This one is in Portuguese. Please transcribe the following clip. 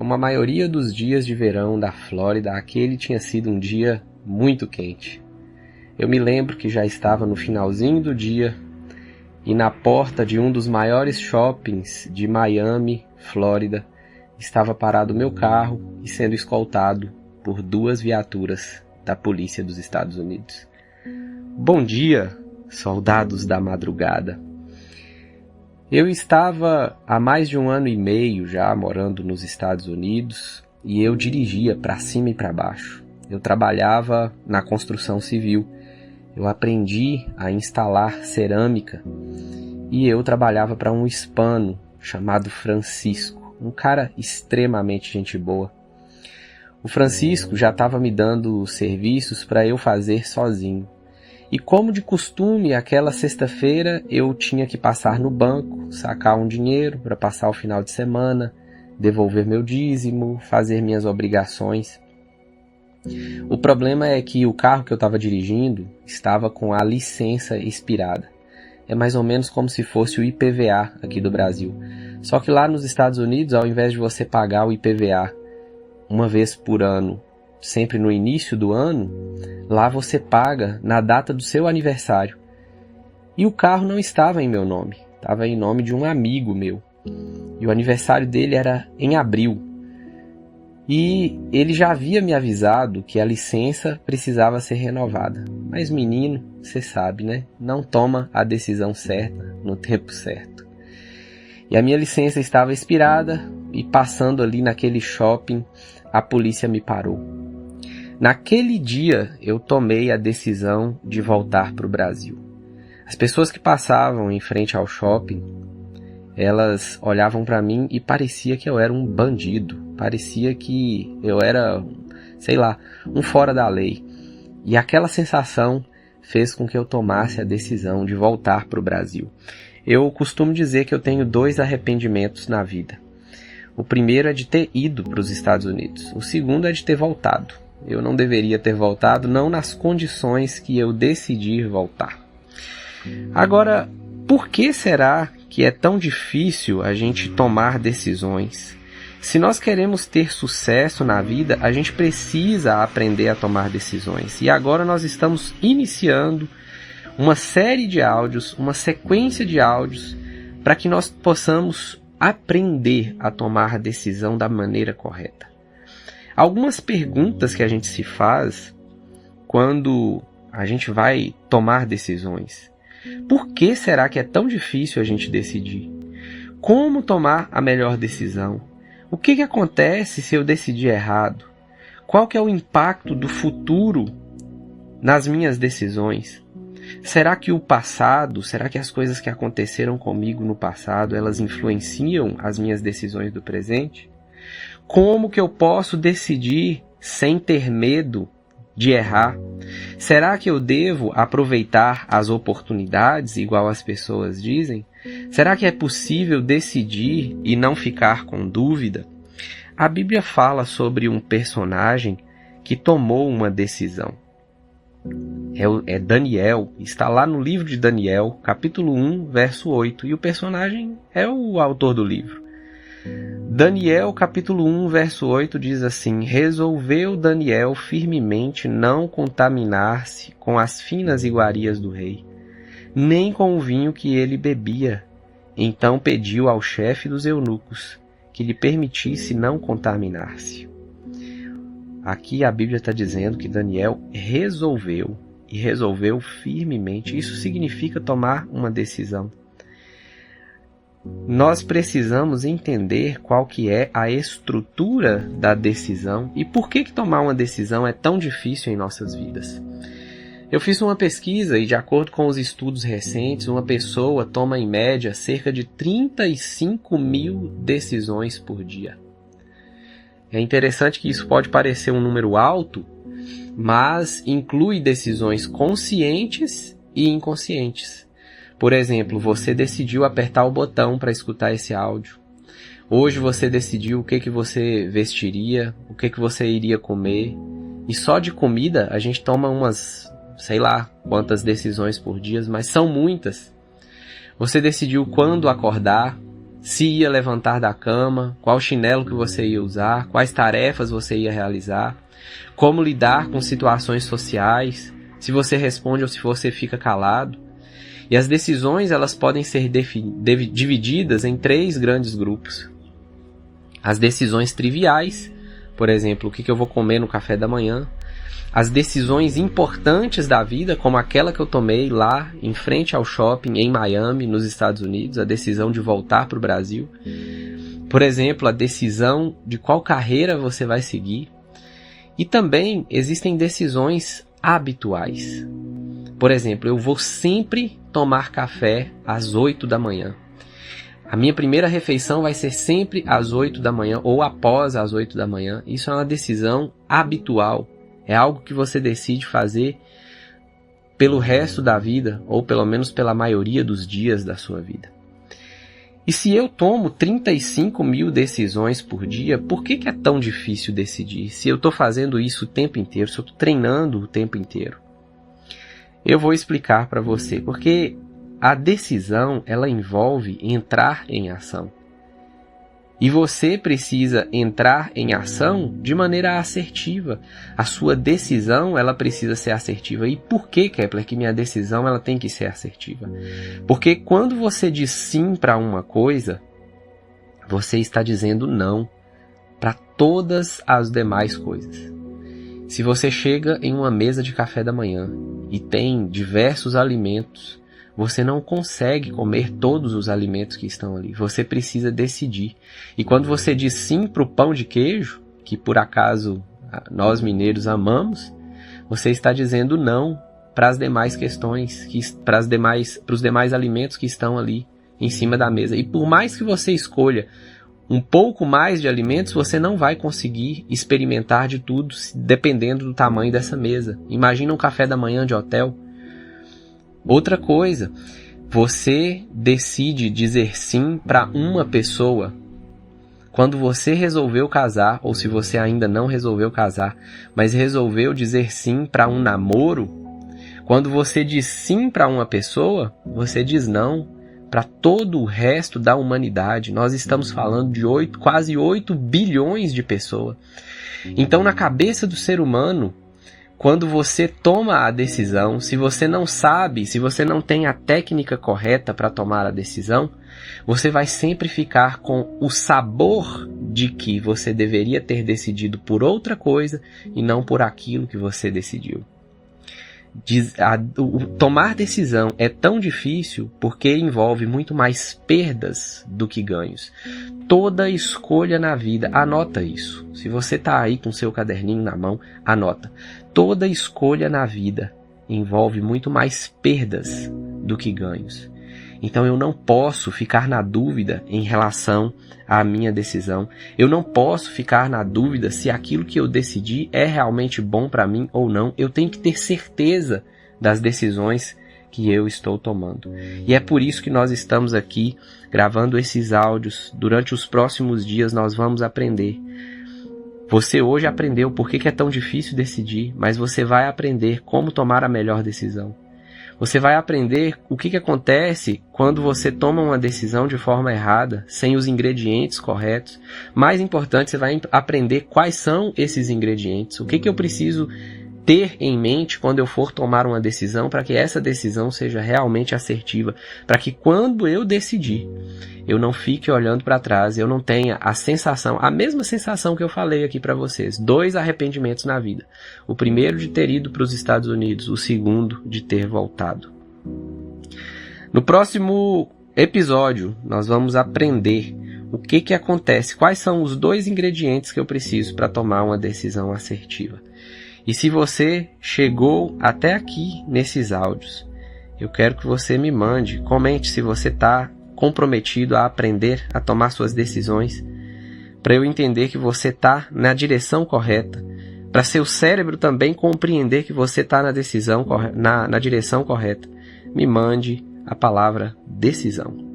Como a maioria dos dias de verão da Flórida, aquele tinha sido um dia muito quente. Eu me lembro que já estava no finalzinho do dia e na porta de um dos maiores shoppings de Miami, Flórida, estava parado meu carro e sendo escoltado por 2 viaturas da polícia dos Estados Unidos. Bom dia, soldados da madrugada. Eu estava há mais de 1 ano e meio já morando nos Estados Unidos e eu dirigia para cima e para baixo. Eu trabalhava na construção civil. Eu aprendi a instalar cerâmica e eu trabalhava para um hispano chamado Francisco, um cara extremamente gente boa. O Francisco já estava me dando serviços para eu fazer sozinho. E como de costume, aquela sexta-feira eu tinha que passar no banco, sacar um dinheiro para passar o final de semana, devolver meu dízimo, fazer minhas obrigações. O problema é que o carro que eu estava dirigindo estava com a licença expirada. É mais ou menos como se fosse o IPVA aqui do Brasil. Só que lá nos Estados Unidos, ao invés de você pagar o IPVA uma vez por ano, sempre no início do ano, lá você paga na data do seu aniversário. E o carro não estava em meu nome, estava em nome de um amigo meu. E o aniversário dele era em abril. E ele já havia me avisado que a licença precisava ser renovada. Mas menino, você sabe, né? Não toma a decisão certa no tempo certo. E a minha licença estava expirada e passando ali naquele shopping, a polícia me parou. Naquele dia eu tomei a decisão de voltar para o Brasil. As pessoas que passavam em frente ao shopping, elas olhavam para mim e parecia que eu era um bandido. Parecia que eu era, sei lá, um fora da lei. E aquela sensação fez com que eu tomasse a decisão de voltar para o Brasil. Eu costumo dizer que eu tenho 2 arrependimentos na vida. O primeiro é de ter ido para os Estados Unidos. O segundo é de ter voltado. Eu não deveria ter voltado, não nas condições que eu decidi voltar. Agora, por que será que é tão difícil a gente tomar decisões? Se nós queremos ter sucesso na vida, a gente precisa aprender a tomar decisões. E agora nós estamos iniciando uma série de áudios, uma sequência de áudios, para que nós possamos aprender a tomar a decisão da maneira correta. Algumas perguntas que a gente se faz quando a gente vai tomar decisões. Por que será que é tão difícil a gente decidir? Como tomar a melhor decisão? O que acontece se eu decidir errado? Qual que é o impacto do futuro nas minhas decisões? Será que o passado, será que as coisas que aconteceram comigo no passado, elas influenciam as minhas decisões do presente? Como que eu posso decidir sem ter medo de errar? Será que eu devo aproveitar as oportunidades, igual as pessoas dizem? Será que é possível decidir e não ficar com dúvida? A Bíblia fala sobre um personagem que tomou uma decisão. É Daniel, está lá no livro de Daniel, capítulo 1, verso 8, e o personagem é o autor do livro. Daniel, capítulo 1, verso 8, diz assim: resolveu Daniel firmemente não contaminar-se com as finas iguarias do rei, nem com o vinho que ele bebia. Então pediu ao chefe dos eunucos que lhe permitisse não contaminar-se. Aqui a Bíblia está dizendo que Daniel resolveu, e resolveu firmemente. Isso significa tomar uma decisão. Nós precisamos entender qual que é a estrutura da decisão e por que tomar uma decisão é tão difícil em nossas vidas. Eu fiz uma pesquisa e, de acordo com os estudos recentes, uma pessoa toma em média cerca de 35 mil decisões por dia. É interessante que isso pode parecer um número alto, mas inclui decisões conscientes e inconscientes. Por exemplo, você decidiu apertar o botão para escutar esse áudio. Hoje você decidiu o que você vestiria, o que você iria comer. E só de comida a gente toma umas, sei lá, quantas decisões por dia, mas são muitas. Você decidiu quando acordar, se ia levantar da cama, qual chinelo que você ia usar, quais tarefas você ia realizar, como lidar com situações sociais, se você responde ou se você fica calado. E as decisões, elas podem ser divididas em 3 grandes grupos. As decisões triviais, por exemplo, o que eu vou comer no café da manhã. As decisões importantes da vida, como aquela que eu tomei lá em frente ao shopping em Miami, nos Estados Unidos, a decisão de voltar para o Brasil. Por exemplo, a decisão de qual carreira você vai seguir. E também existem decisões habituais. Por exemplo, eu vou sempre tomar café às 8 da manhã. A minha primeira refeição vai ser sempre às 8 da manhã ou após as 8 da manhã. Isso é uma decisão habitual. É algo que você decide fazer pelo resto da vida, ou pelo menos pela maioria dos dias da sua vida. E se eu tomo 35 mil decisões por dia, por que é tão difícil decidir? Se eu estou fazendo isso o tempo inteiro, se eu estou treinando o tempo inteiro. Eu vou explicar para você, porque a decisão, ela envolve entrar em ação. E você precisa entrar em ação de maneira assertiva. A sua decisão, ela precisa ser assertiva. E por que, Kepler, que minha decisão ela tem que ser assertiva? Porque quando você diz sim para uma coisa, você está dizendo não para todas as demais coisas. Se você chega em uma mesa de café da manhã e tem diversos alimentos, você não consegue comer todos os alimentos que estão ali. Você precisa decidir. E quando você diz sim para o pão de queijo, que por acaso nós mineiros amamos, você está dizendo não para as demais questões, para os demais alimentos que estão ali em cima da mesa. E por mais que você escolha um pouco mais de alimentos, você não vai conseguir experimentar de tudo, dependendo do tamanho dessa mesa. Imagina um café da manhã de hotel. Outra coisa, você decide dizer sim para uma pessoa. Quando você resolveu casar, ou se você ainda não resolveu casar, mas resolveu dizer sim para um namoro, quando você diz sim para uma pessoa, você diz não para todo o resto da humanidade. Nós estamos falando de quase 8 bilhões de pessoas. Então, na cabeça do ser humano, quando você toma a decisão, se você não sabe, se você não tem a técnica correta para tomar a decisão, você vai sempre ficar com o sabor de que você deveria ter decidido por outra coisa e não por aquilo que você decidiu. Tomar decisão é tão difícil porque envolve muito mais perdas do que ganhos. Toda escolha na vida, anota isso. Se você está aí com seu caderninho na mão, anota. Toda escolha na vida envolve muito mais perdas do que ganhos. Então eu não posso ficar na dúvida em relação à minha decisão. Eu não posso ficar na dúvida se aquilo que eu decidi é realmente bom para mim ou não. Eu tenho que ter certeza das decisões que eu estou tomando. E é por isso que nós estamos aqui gravando esses áudios. Durante os próximos dias nós vamos aprender. Você hoje aprendeu por que é tão difícil decidir, mas você vai aprender como tomar a melhor decisão. Você vai aprender o que acontece quando você toma uma decisão de forma errada, sem os ingredientes corretos. Mais importante, você vai aprender quais são esses ingredientes. O que eu preciso ter em mente quando eu for tomar uma decisão para que essa decisão seja realmente assertiva. Para que quando eu decidir, eu não fique olhando para trás, eu não tenha a mesma sensação que eu falei aqui para vocês. 2 arrependimentos na vida. O primeiro de ter ido para os Estados Unidos, o segundo de ter voltado. No próximo episódio, nós vamos aprender o que acontece, quais são os 2 ingredientes que eu preciso para tomar uma decisão assertiva. E se você chegou até aqui nesses áudios, eu quero que você me mande, comente se você está comprometido a aprender a tomar suas decisões, para eu entender que você está na direção correta, para seu cérebro também compreender que você está na direção correta. Me mande a palavra decisão.